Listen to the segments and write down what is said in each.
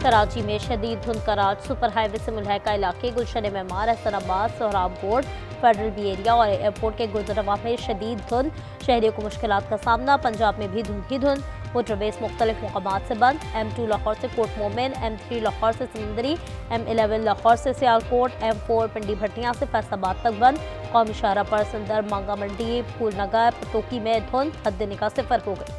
कराची में शदीद धुंध का राज, सुपर हाईवे से मुल्हका इलाके Gulshan Memar, Ehsanabad, Sohrab road, federal B area और एयरपोर्ट के गुजरवा में शदीद धुंध, शहरियों को मुश्किलात का सामना। पंजाब में भी धुंध ही धुंध, मोटरवेज मुख्तलिफ मकामात से बंद। M2 लाहौर से कोट मोमिन, M3 लाहौर से समंदरी, M11 लाहौर से सियालकोट, M4 पिंडी भट्टियां से फैसलाबाद तक बंद। कौमी शाहरा पर सुंदर, मांगा मंडी, फूलनगर, पतोकी में धुंध हद निगाह से फर्क हो गई।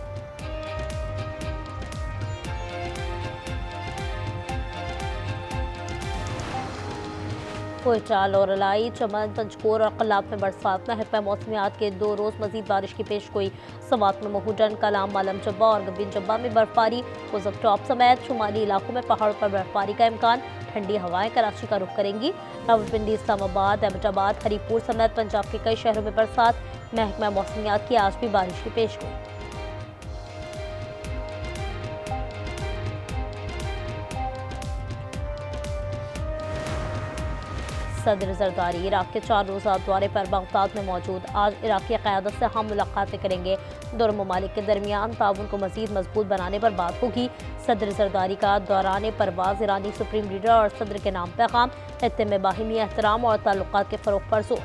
कोयटा, लोरलाई, चमन, पंचकोर और कलाब में बरसात। महकमा मौसमियात के 2 रोज़ मजीद बारिश की पेश गोई। सवात में महूडन, कलाम, मालम जब्बा और गब्बिन जब्बा में बर्फबारी। उज़क टॉप समेत शुमाली इलाकों में पहाड़ों पर बर्फबारी का इम्कान। ठंडी हवाएं कराची का रुख करेंगी। रावलपिंडी, इस्लामाबाद, एबटाबाद, हरीपुर समेत पंजाब के कई शहरों में बरसात। महकमा मौसमियात की आज भी बारिश की पेश गोई। सदर जरदारी इराक के 4 रोज़ा दौरे पर बगदाद में मौजूद। आज इराकी क़यादत से हम मुलाकातें करेंगे। दोनों ममालिक के दरमियान ताउन को मज़ीद मजबूत बनाने पर बात होगी। सदर जरदारी का दौरान परवाज़ ईरानी सुप्रीम लीडर और सदर के नाम पैगाम, खत्ते में बाहिमी एहतराम और ताल्लुकात के फ़रोग़ पर जोर।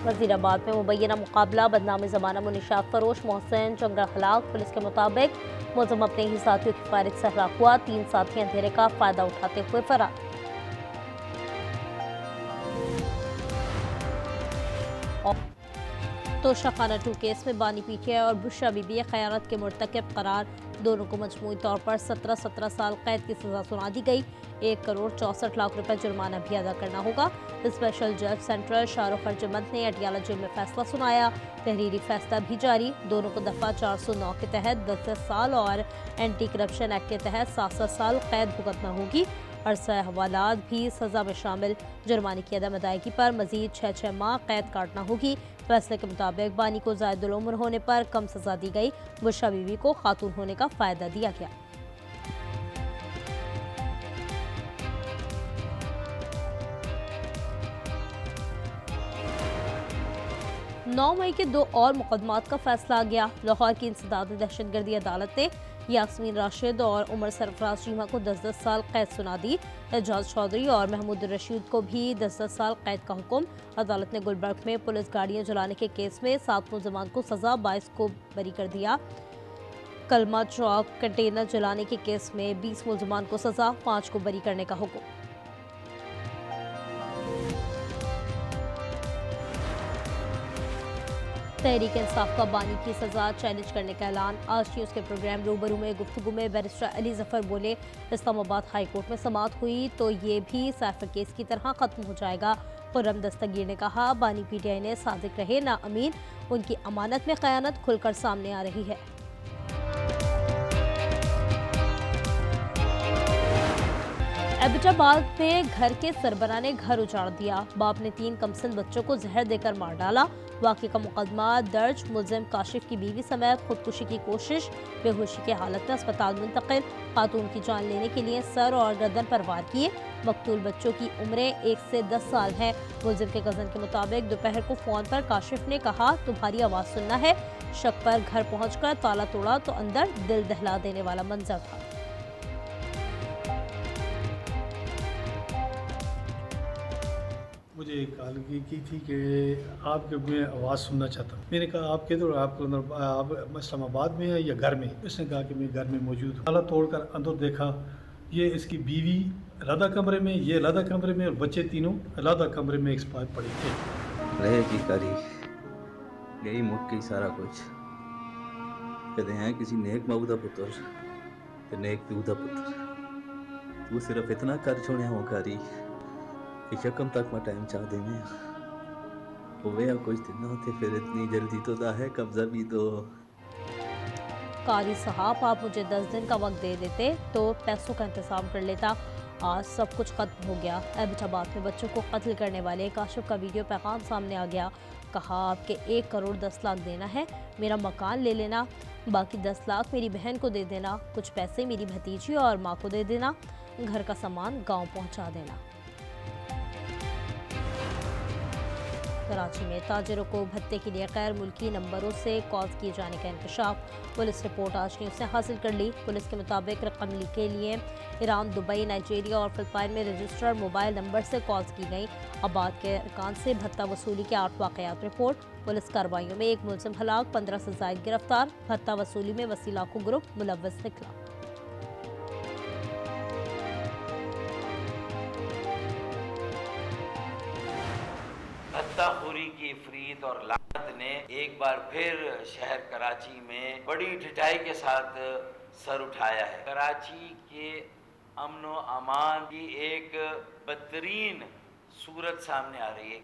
वज़ीराबाद में मुबैना मुकाबला, बदनामी ज़माना मुनिशात फरोश मोहसिन जंगल हलाक। पुलिस के मुताबिक मुलज़िम अपने ही साथियों की फायरिंग से हलाक हुआ। 3 साथी अंधेरे का फ़ायदा उठाते हुए फरार। तोशाखाना 2 केस में बानी PTI और बुशरा बीबी खयानत के मुर्तकिब करार। दोनों को मजमूई तौर पर 17 साल कैद की सजा सुना दी गई। 1 करोड़ 64 लाख रुपए जुर्माना भी अदा करना होगा। स्पेशल जज सेंट्रल शाहरुख अर्जमंद ने अटियाला जेल में फैसला सुनाया। तहरीरी फैसला भी जारी। दोनों को दफ़ा 409 के तहत 10 साल और एंटी करप्शन एक्ट के तहत 7 साल कैद भुगतना होगी। अरसा हवालात भी सज़ा में शामिल। जुर्माने की अदम अदायगी पर मजीद 6 माह कैद काटना होगी। फैसले के मुताबिक बानी को ज़ायदुल उम्र होने पर कम सज़ा दी गई। बुशरा बीवी को खातून होने का फ़ायदा दिया गया। नौ मई के 2 और मुकदमात का फैसला आ गया। लाहौर की इंसदाद दहशतगर्दी अदालत ने यास्मीन राशिद और उमर सरफराज चीमा को 10-10 साल कैद सुना दी। एजाज चौधरी और महमूद रशीद को भी 10-10 साल कैद का हुक्म। अदालत ने गुलबर्ग में पुलिस गाड़ियां जलाने के केस में 7 मुलजमान को सजा, 22 को बरी कर दिया। कलमा चौक कंटेनर जलाने के केस में 20 मुलजमान को सजा, 5 को बरी करने का हुक्म। तहरीक इंसाफ का बानी की सजा चैलेंज करने का ऐलान। आज न्यूज़ के प्रोग्राम रूबरू में गुफ्तगू में बैरिस्टर अली जफर बोले, इस्लामाबाद हाई कोर्ट में समाअत हुई तो ये भी साइफर केस की तरह खत्म हो जाएगा। खुर्रम दस्तगीर ने कहा, बानी PTI ने सादिक रहे ना अमीन, उनकी अमानत में खयानत खुलकर सामने आ रही है। एबटाबाद में घर के सरबरा ने घर उजाड़ दिया। बाप ने 3 कमसिन बच्चों को जहर देकर मार डाला। वाक़े का मुकदमा दर्ज। मुलजिम काशिफ की बीवी समेत खुदकुशी की कोशिश, बेहोशी की हालत में अस्पताल मुंतकिल। खातून की जान लेने के लिए सर और गर्दन पर वार किए। मकतूल बच्चों की उम्रें 1 से 10 साल हैं। मुलजिम के कज़न के मुताबिक दोपहर को फ़ोन पर काशिफ ने कहा, तुम्हारी आवाज़ सुनना है। शक पर घर पहुँचकर ताला तोड़ा तो अंदर दिल दहला देने वाला मंजर था। मुझे कॉल की थी कि आपके मैं आवाज़ सुनना चाहता हूँ। मैंने कहा आप किधर, आप इस्लामाबाद में है या घर में? उसने कहा कि मैं घर में मौजूद हूँ। ताला तोड़कर अंदर देखा, ये इसकी बीवी अलहदा कमरे में, ये अलहदा कमरे में और बच्चे तीनों अलहदा कमरे में एक्सपायर पड़े थे। रहेगी करी यही मुक गई सारा कुछ। कहते हैं किसी नेक माऊ दा पुत्र ते नेक प्यू दा पुत्र, तू सिर्फ इतना कर छोड़िया हो करी कि शकम तक मैं टाइम चाह देने होवे कुछ दिन होते, फिर इतनी जल्दी तो दा है कब्जा भी दो। कारी साहब, आप मुझे 10 दिन का वक्त दे देते तो पैसों का इंतजाम कर लेता। आज सब कुछ खत्म हो गया। एबटाबाद में बच्चों को कत्ल करने वाले काशिफ का वीडियो पैगाम सामने आ गया। कहा, आपके 1 करोड़ 10 लाख देना है, मेरा मकान ले लेना, बाकी 10 लाख मेरी बहन को दे देना, कुछ पैसे मेरी भतीजी और माँ को दे देना, घर का सामान गाँव पहुँचा देना। कराची में ताजिरों को भत्ते के लिए गैर मुल्की नंबरों से कॉल किए जाने का इंकशाफ। पुलिस रिपोर्ट आज न्यूज़ ने हासिल कर ली। पुलिस के मुताबिक रकम के लिए ईरान, दुबई, नाइजीरिया और फिलिपाइन में रजिस्टर्ड मोबाइल नंबर से कॉल्स की गई। अबाद के अरकान से भत्ता वसूली के 8 वाक़यात रिपोर्ट। पुलिस कार्रवाइयों में एक मुलजिम हलाक, 15 से ज़ायद गिरफ्तार। भत्ता वसूली में वसी लाखों ग्रुप मुलव्वस निकला। भत्ताखोरी की इफरीत और लानत ने एक बार फिर शहर कराची में बड़ी ढिठाई के साथ सर उठाया है। कराची के अमन व अमान की एक बदतरीन सूरत सामने आ रही है।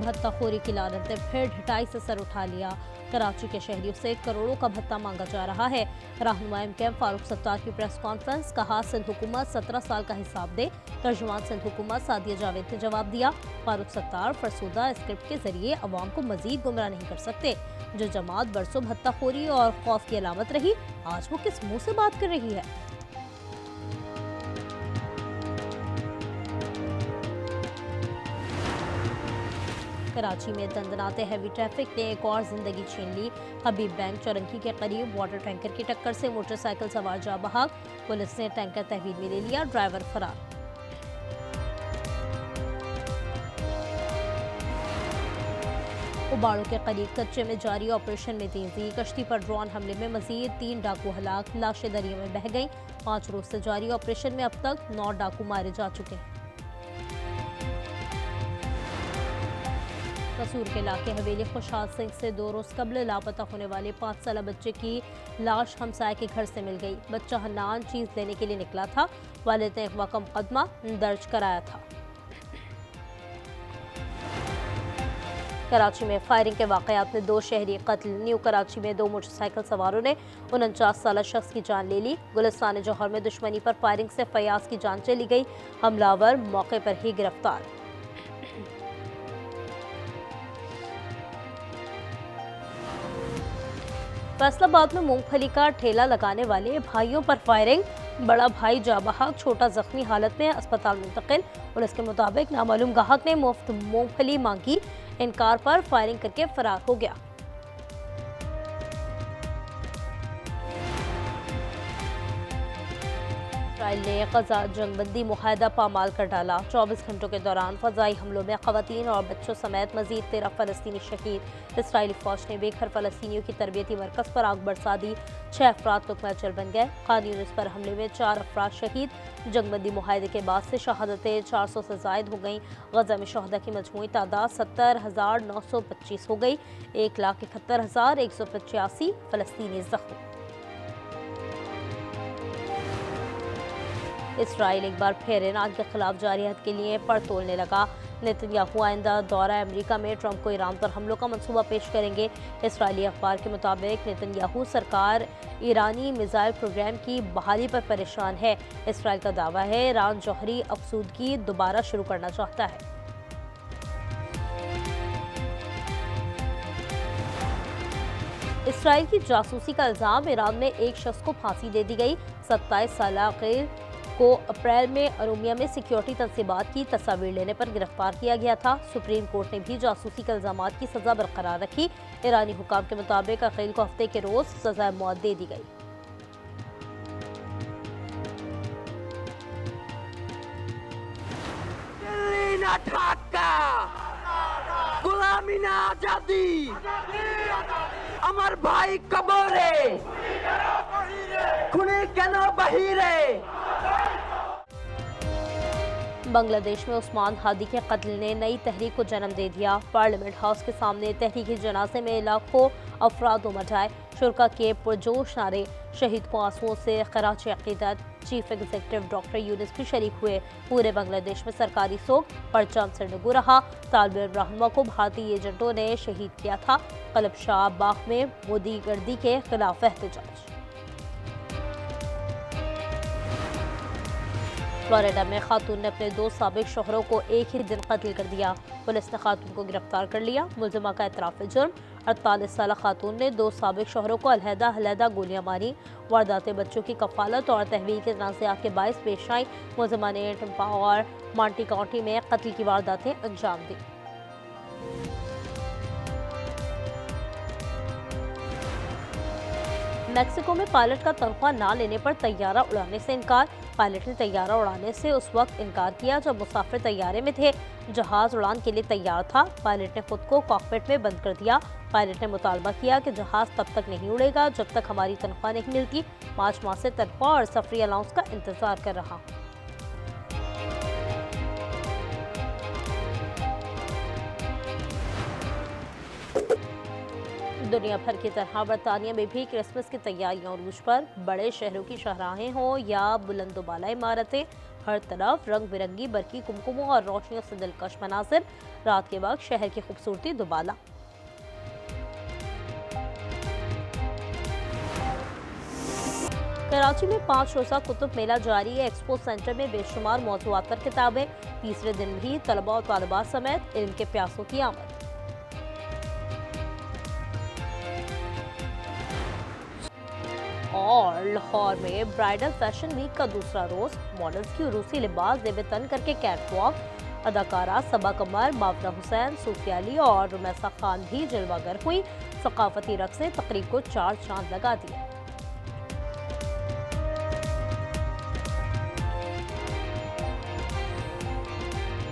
भत्ताखोरी की लानत ने फिर ढिठाई से सर उठा लिया। कराची के शहरियों से करोड़ों का भत्ता मांगा जा रहा है। रहनुमा एमकेएम फारूक सत्तार की प्रेस कॉन्फ्रेंस, कहा सिंध हुकूमत 17 साल का हिसाब दे। तर्जुमान सिंध हुकूमत सादिया जावेद ने जवाब दिया, फारूक सत्तार फरसुदा स्क्रिप्ट के जरिए अवाम को मजीद गुमराह नहीं कर सकते। जो जमात बरसों भत्ताखोरी और खौफ की अलामत रही, आज वो किस मुंह से बात कर रही है। कराची में दंदनाते हैवी ट्रैफिक ने एक और जिंदगी छीन ली। हबीब बैंक चौरंगी के करीब वाटर टैंकर की टक्कर से मोटरसाइकिल सवार जा बहाक। पुलिस ने टैंकर तहवील में ले लिया, ड्राइवर फरार। उबाड़ों के करीब कच्चे में जारी ऑपरेशन में तेजी। कश्ती पर ड्रोन हमले में मजीद 3 डाकू हलाक, लाशें दरिया में बह गईं। 5 रोज से जारी ऑपरेशन में अब तक 9 डाकू मारे जा चुके हैं। कसूर के इलाके हवेली खुशहाल सिंह से 2 रोज कबल लापता होने वाले 5 साला बच्चे की लाश हमसाये के घर से मिल गई। बच्चा हन्नान चीज लेने के लिए निकला था। वालिद ने अगवा का मुकदमा दर्ज कराया था। कराची में फायरिंग के वाकयात में 2 शहरी कत्ल। न्यू कराची में 2 मोटरसाइकिल सवारों ने 49 साला शख्स की जान ले ली। गुलिस्तान जौहर में दुश्मनी पर फायरिंग से फयाज की जान चली गई। हमलावर मौके पर ही गिरफ्तार। फैसलाबाद में मूंगफली का ठेला लगाने वाले भाइयों पर फायरिंग। बड़ा भाई जाबहाक, छोटा जख्मी हालत में अस्पताल मुंतकिल। पुलिस के मुताबिक नामालूम गाहक ने मुफ्त मूंगफली मांगी, इनकार पर फायरिंग करके फरार हो गया। इसराइल ने गजा जंगबंदी मुआहदा पामाल कर डाला। 24 घंटों के दौरान फजाई हमलों में खवातीन और बच्चों समेत मजीद 13 फलस्तीनी शहीद। इसराइली फौज ने बेघर फलस्तीनियों की तरबियती मरकज पर आग बरसा दी। 6 अफराद तुकमा चल बन गए। खान यूनिस पर हमले में 4 अफराद शहीद। जंगबंदी मुआहदे के बाद से शहादतें 400 से जायद हो गईं। गजा में शहदा की मजमूई तादाद 70,925 हो गई। 1,71,185 फलस्तीनी जख्मी। इसराइल एक बार फिर ईरान के खिलाफ जारियत के लिए पर तोलने लगा। नेतन्याहू आइंदा दौरा अमेरिका में ट्रंप को ईरान पर हमलों का मंसूबा पेश करेंगे। इसराइली अखबार के मुताबिक नेतन्याहू सरकार ईरानी मिसाइल प्रोग्राम की बहाली पर परेशान है। इसराइल का दावा है ईरान जौहरी अफसूदगी दोबारा शुरू करना चाहता है। इसराइल की जासूसी का इल्जाम। ईरान में एक शख्स को फांसी दे दी गई। 27 साल गैर को अप्रैल में अरोमिया में सिक्योरिटी तनसीबात की तस्वीर लेने पर गिरफ्तार किया गया था। सुप्रीम कोर्ट ने भी जासूसी के इल्जामात की सजा बरकरार रखी। ईरानी हुकाम के मुताबिक अखील को हफ्ते के रोज सजा मौत दे दी गई। गुलामी ना आजादी, আমার ভাই কবরে খুনি কেন বাহিরে। बांग्लादेश में उस्मान हादी के कत्ल ने नई तहरीक को जन्म दे दिया। पार्लियामेंट हाउस के सामने तहरीकी जनाजे में लाखों अफराद उमड़ आए। शुरा के पुरजोश नारे, शहीद को आंसुओं से खराज अकीदत। चीफ एग्जीक्यूटिव डॉक्टर यूनिस भी शरीक हुए। पूरे बांग्लादेश में सरकारी सोग, परचम सिरनगू रहा। तालिब इल्म रहनुमा को भारतीय एजेंटों ने शहीद किया था। कलब शाह बाग में मोदी गर्दी के खिलाफ एहतजाज। फ्लोरिडा में खातून ने अपने 2 साबिक शौहरों को एक ही दिन कत्ल कर दिया। पुलिस ने खातून को गिरफ्तार कर लिया। मुलजिमा का एतराफ़ जुर्म। 48 साल खातून ने 2 साबिक शौहरों को अलहदा गोलियां मारी। वारदातें बच्चों की कफालत और तहवील के तनाज़ात के बायस पेश आई। मुलजिमा ने टिम्पा और मांटी काउंटी में कत्ल की वारदातें अंजाम दी। मैक्सिको में पायलट का तनख्वाह ना लेने पर तैयारा उड़ाने से इनकार। पायलट ने तैयारा उड़ाने से उस वक्त इनकार किया जब मुसाफिर तैयारे में थे। जहाज उड़ान के लिए तैयार था। पायलट ने खुद को कॉकपिट में बंद कर दिया। पायलट ने मुतालबा किया कि जहाज तब तक नहीं उड़ेगा जब तक हमारी तनख्वाह नहीं मिलती। 5 माह से तनख्वाह और सफरी अलाउंस का इंतजार कर रहा। दुनिया भर की तरह बरतानिया में भी क्रिसमस की तैयारियां उरूज पर। बड़े शहरों की शाहराहें हों या बुलंदोबाला इमारतें, हर तरफ रंग बिरंगी बरकी कुमकुमों और रोशनियों से दिलकश मनासिर। रात के वक्त शहर की खूबसूरती दुबाला। कराची में 5 रोज़ा कुतुब मेला जारी है। एक्सपो सेंटर में बेशुमार मौज़ूआत पर किताबें। तीसरे दिन भी तलबा और तालिबात समेत इल्म के प्यासों की आमद। और लाहौर में ब्राइडल फैशन वीक का दूसरा रोज। मॉडल्स की रूसी लिबास जेब तन करके कैटवॉक। अदाकारा सबा कमर, मावरा हुसैन, सूफिया अली और रुमैसा खान भी जलवागर हुई। सकाफती रक्स ने तकरीब को 4 चांद लगा दिए।